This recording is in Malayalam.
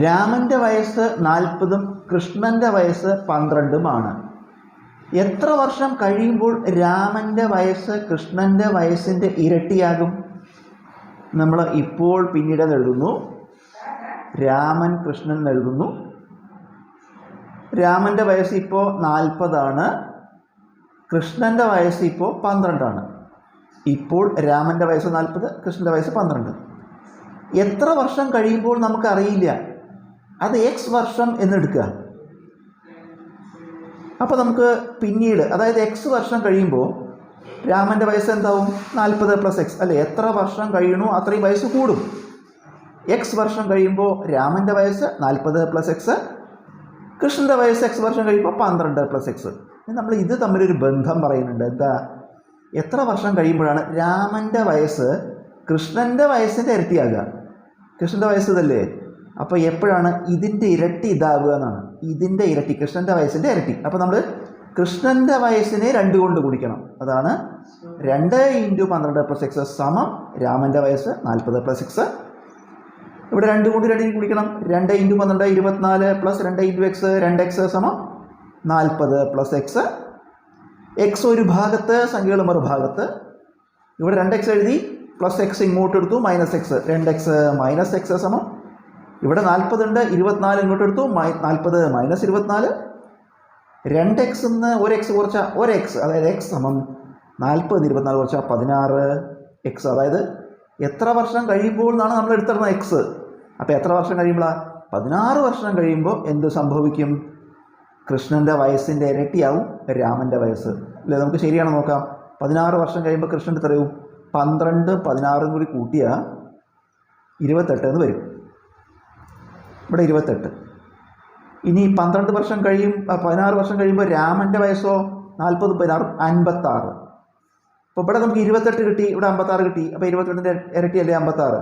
രാമൻ്റെ വയസ്സ് 40-ഉം കൃഷ്ണൻ്റെ വയസ്സ് 12-ഉമാണ്. എത്ര വർഷം കഴിയുമ്പോൾ രാമൻ്റെ വയസ്സ് കൃഷ്ണൻ്റെ വയസ്സിൻ്റെ ഇരട്ടിയാകും? നമ്മൾ ഇപ്പോൾ പിന്നീട് എഴുതുന്നു. രാമൻ കൃഷ്ണൻ എഴുതുന്നു. രാമൻ്റെ വയസ്സ് ഇപ്പോൾ 40 കൃഷ്ണൻ്റെ വയസ്സ് ഇപ്പോൾ 12. ഇപ്പോൾ രാമൻ്റെ വയസ്സ് 40, കൃഷ്ണൻ്റെ വയസ്സ് 12. എത്ര വർഷം കഴിയുമ്പോൾ നമുക്കറിയില്ല. അത് എക്സ് വർഷം എന്നെടുക്കുക. അപ്പോൾ നമുക്ക് പിന്നീട്, അതായത് എക്സ് വർഷം കഴിയുമ്പോൾ രാമൻ്റെ വയസ്സ് എന്താവും? 40 + x അല്ലേ? എത്ര വർഷം കഴിയണോ അത്രയും വയസ്സ് കൂടും. എക്സ് വർഷം കഴിയുമ്പോൾ രാമൻ്റെ വയസ്സ് 40 + x, കൃഷ്ണൻ്റെ വയസ്സ് എക്സ് വർഷം കഴിയുമ്പോൾ 12 + x. നമ്മൾ ഇത് തമ്മിലൊരു ബന്ധം പറയുന്നുണ്ട്. എന്താ? എത്ര വർഷം കഴിയുമ്പോഴാണ് രാമൻ്റെ വയസ്സ് കൃഷ്ണൻ്റെ വയസ്സിൻ്റെ ഇരട്ടിയാകുക? കൃഷ്ണൻ്റെ വയസ്സ് ഇതല്ലേ? അപ്പോൾ എപ്പോഴാണ് ഇതിൻ്റെ ഇരട്ടി ഇതാവുക എന്നാണ്. ഇതിൻ്റെ ഇരട്ടി, കൃഷ്ണൻ്റെ വയസ്സിൻ്റെ ഇരട്ടി. അപ്പോൾ നമ്മൾ കൃഷ്ണൻ്റെ വയസ്സിനെ 2 കൊണ്ട് ഗുണിക്കണം. അതാണ് 2 × 12 + x സമം രാമൻ്റെ വയസ്സ് 40 + x. ഇവിടെ 2 കൊണ്ട് 2 ഗുണിക്കണം. 2 × 12 24 + 2 × x 2x സമം 40 + x. എക്സ് ഒരു ഭാഗത്ത്, സംഖ്യകൾ മറുഭാഗത്ത്. ഇവിടെ 2x എഴുതി, +x ഇങ്ങോട്ട് എടുത്തു, -x 2x - x സമം. ഇവിടെ 40 ഉണ്ട്, 24 ഇങ്ങോട്ട് എടുത്തു, 40 - 24. 2x നിന്ന് 1x കുറച്ചാൽ 1x, അതായത് x സമം 40 - 24 കുറച്ചാൽ 16x. അതായത് എത്ര വർഷം കഴിയുമ്പോൾ എന്നാണ് നമ്മൾ എടുത്തിരുന്നത് x. അപ്പോൾ എത്ര വർഷം കഴിയുമ്പോഴാണ്? 16 വർഷം കഴിയുമ്പോൾ എന്ത് സംഭവിക്കും? കൃഷ്ണൻ്റെ വയസ്സിൻ്റെ ഇരട്ടിയാവും രാമൻ്റെ വയസ്സ് അല്ലേ? നമുക്ക് ശരിയാണ് നോക്കാം. 16 വർഷം കഴിയുമ്പോൾ കൃഷ്ണൻ്റെ എത്രയും 12 16 കൂടി കൂട്ടിയാൽ 28 എന്ന് വരും. ഇവിടെ 28. ഇനി 12 വർഷം കഴിയും, 16 വർഷം കഴിയുമ്പോൾ രാമൻ്റെ വയസ്സോ 40 16 56. അപ്പോൾ ഇവിടെ നമുക്ക് 28 കിട്ടി, ഇവിടെ 56 കിട്ടി. അപ്പോൾ 28ൻ്റെ ഇരട്ടിയല്ലേ 56.